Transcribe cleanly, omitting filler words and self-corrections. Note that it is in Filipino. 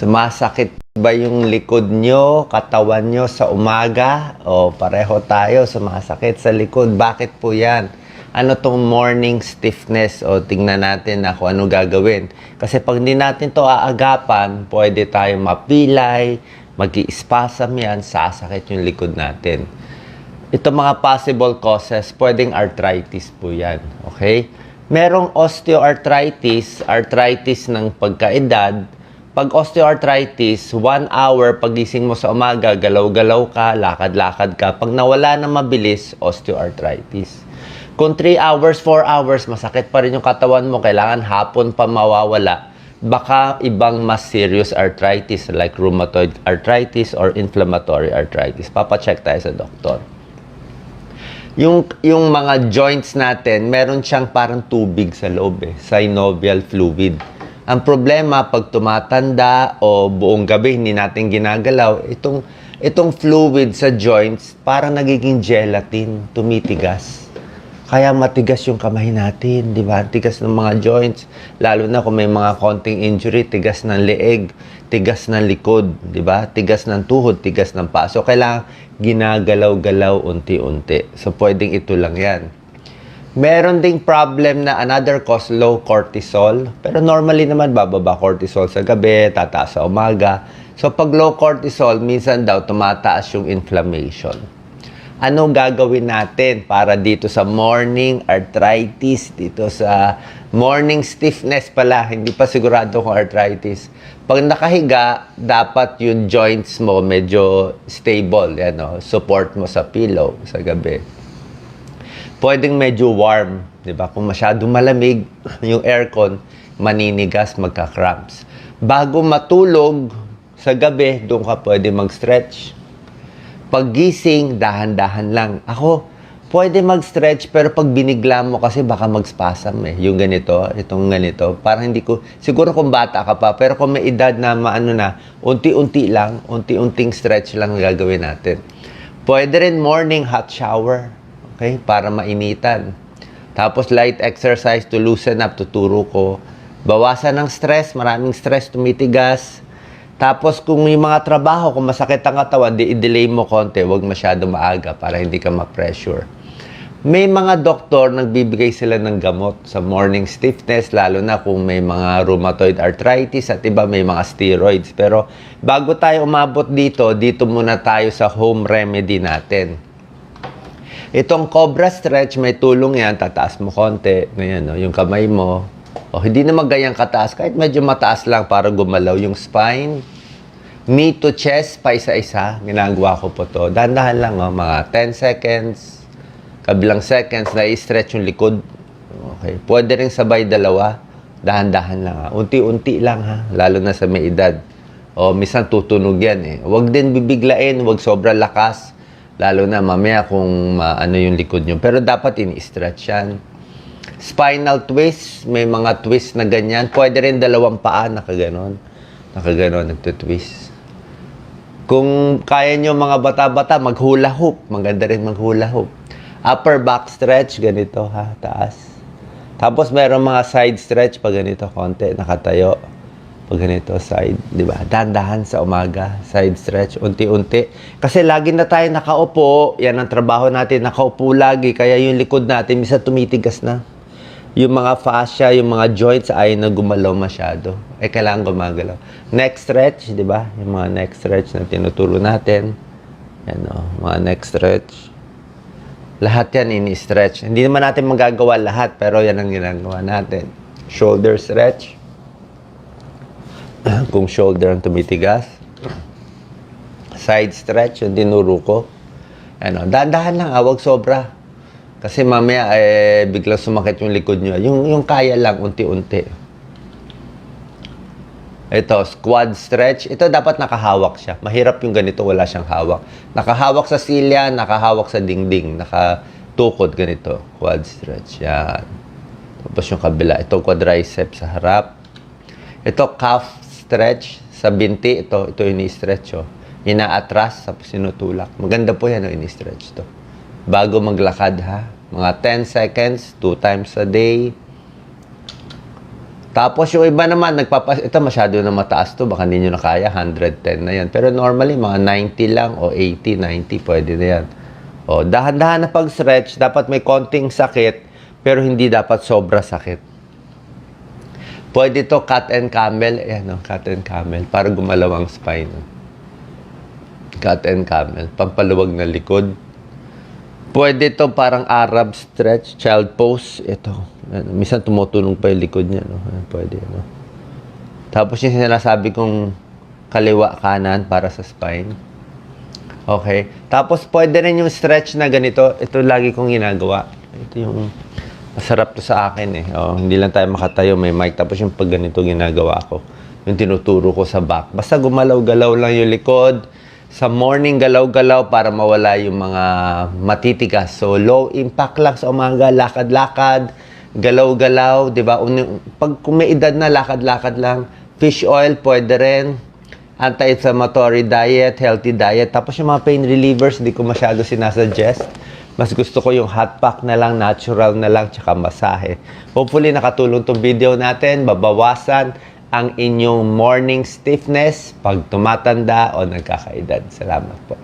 Sumasakit ba yung likod nyo, katawan nyo sa umaga? O pareho tayo, sumasakit sa likod. Bakit po yan? Ano tong morning stiffness? O tingnan natin na kung ano gagawin. Kasi pag hindi natin to aagapan, pwede tayo mapilay, mag-i-spasm yan, sasakit yung likod natin. Ito mga possible causes, pwedeng arthritis po yan. Okay? Merong osteoarthritis, arthritis ng pagkaedad. Pag osteoarthritis, 1 hour pagising mo sa umaga, galaw-galaw ka, lakad-lakad ka. Pag nawala na mabilis, osteoarthritis. Kung 3 hours, 4 hours, masakit pa rin yung katawan mo, kailangan hapon pa mawawala. Baka ibang mas serious arthritis like rheumatoid arthritis or inflammatory arthritis. Papacheck tayo sa doktor. Yung mga joints natin, meron siyang parang tubig sa loob synovial fluid. Ang problema, pag tumatanda o buong gabi hindi natin ginagalaw, itong fluid sa joints parang nagiging gelatin, tumitigas. Kaya matigas yung kamay natin, di ba? Tigas ng mga joints, lalo na kung may mga konting injury, tigas ng leeg, tigas ng likod, di ba? Tigas ng tuhod, tigas ng paa. So, kailangan ginagalaw-galaw unti-unti. So, pwedeng ito lang yan. Meron ding problem na another cause, low cortisol. Pero normally naman, bababa cortisol sa gabi, tataas sa umaga. So, pag low cortisol, minsan daw tumataas yung inflammation. Ano gagawin natin para dito sa morning arthritis, dito sa morning stiffness pala, hindi pa sigurado kung arthritis. Pag nakahiga, dapat yung joints mo medyo stable, support mo sa pillow sa gabi. Pwedeng medyo warm, di ba? Kung masyadong malamig, yung aircon, maninigas, magka-cramps. Bago matulog sa gabi, doon ka pwede mag-stretch. Paggising, dahan-dahan lang. Ako, pwede mag-stretch, pero pag binigla mo kasi baka mag-spasm yung ganito, itong ganito. Parang hindi ko, siguro kung bata ka pa, pero kung may edad na maano na, unti-unti lang, unti-unting stretch lang gagawin natin. Pwede rin morning hot shower. Okay? Para mainitan. Tapos light exercise to loosen up, tuturo ko. Bawasan ng stress, maraming stress, tumitigas. Tapos kung yung mga trabaho, kung masakit ang katawan, i-delay mo konti, huwag masyado maaga para hindi ka ma-pressure. May mga doktor, nagbibigay sila ng gamot sa morning stiffness, lalo na kung may mga rheumatoid arthritis at iba may mga steroids. Pero bago tayo umabot dito muna tayo sa home remedy natin. Itong cobra stretch, may tulong yan. Tataas mo konti. Ganyan, yung kamay mo. O, hindi naman ganyang kataas. Kahit medyo mataas lang para gumalaw yung spine. Knee to chest, pa isa-isa. Ginagawa ko po to. Dahan-dahan lang, mga 10 seconds. Kabilang seconds, na-stretch yung likod. Okay. Pwede rin sabay dalawa. Dahan-dahan lang, unti-unti lang, ha. Lalo na sa may edad. O, minsan tutunog yan, Huwag din bibiglain. Huwag sobrang lakas. Lalo na mamaya kung ano yung likod nyo. Pero dapat ini-stretch yan. Spinal twist. May mga twist na ganyan. Pwede rin dalawang paa. Nakaganon. Nakaganon. Nagtutwist. Kung kaya nyo mga bata-bata, mag-hula hoop. Maganda rin mag-hula hoop. Upper back stretch. Ganito ha. Taas. Tapos meron mga side stretch. Pag ganito konti. Nakatayo. Pag ganito, side, di ba? Dahan-dahan sa umaga, side stretch, unti-unti. Kasi lagi na tayo nakaupo, yan ang trabaho natin, nakaupo lagi, kaya yung likod natin, minsan tumitigas na. Yung mga fascia, yung mga joints, ay na gumalaw masyado. Kailangan gumagalaw. Neck stretch, di ba? Yung mga neck stretch na tinuturo natin. Yan mga neck stretch. Lahat yan ini-stretch. Hindi naman natin magagawa lahat, pero yan ang ginagawa natin. Shoulder stretch. Kung shoulder ang tumitigas. Side stretch, yung dinuro ko. Dahan-dahan lang, huwag sobra. Kasi mamaya, biglang sumakit yung likod nyo. Yung kaya lang, unti-unti. Ito, squat stretch. Ito dapat nakahawak siya. Mahirap yung ganito, wala siyang hawak. Nakahawak sa silya, nakahawak sa dingding. Nakatukod ganito. Quad stretch, yan. Tapos yung kabila. Ito, quadriceps sa harap. Ito, calf stretch sa binti. Ito yung ini-stretch, Ina-atras, tapos sinutulak. Maganda po yan, ini-stretch to. Bago maglakad, ha? Mga 10 seconds, 2 times a day. Tapos yung iba naman, ito masyado na mataas to, baka hindi nyo na kaya, 110 na yan. Pero normally, mga 90 lang o 80, 90, pwede na yan. O, dahan-dahan na pag-stretch, dapat may konting sakit, pero hindi dapat sobra sakit. Pwede to cat and camel, ayan o, cat and camel, para gumalaw ang spine. Cat and camel, pampaluwag na likod. Pwede to parang Arab stretch, child pose. Ito. Minsan tumutulong pa yung likod niya. No? Pwede. No? Tapos yung sinasabi kong kaliwa kanan para sa spine. Okay. Tapos pwede rin yung stretch na ganito. Ito lagi kong ginagawa. Ito yung masarap to sa akin eh. Oh, hindi lang tayo makatayo, may mic. Tapos yung pag ganito ginagawa ko. Yung tinuturo ko sa back. Basta gumalaw-galaw lang yung likod. Sa morning, galaw-galaw para mawala yung mga matitigas. So, low impact lang sa umaga, lakad-lakad, galaw-galaw, di ba? Pag kung may edad na, lakad-lakad lang. Fish oil, pwede rin. Anti-inflammatory diet, healthy diet. Tapos yung mga pain relievers, hindi ko masyado sinasuggest. Mas gusto ko yung hot pack na lang, natural na lang, tsaka masahe. Hopefully, nakatulong tong video natin. Babawasan ang inyong morning stiffness pag tumatanda o nagkakaedad. Salamat po.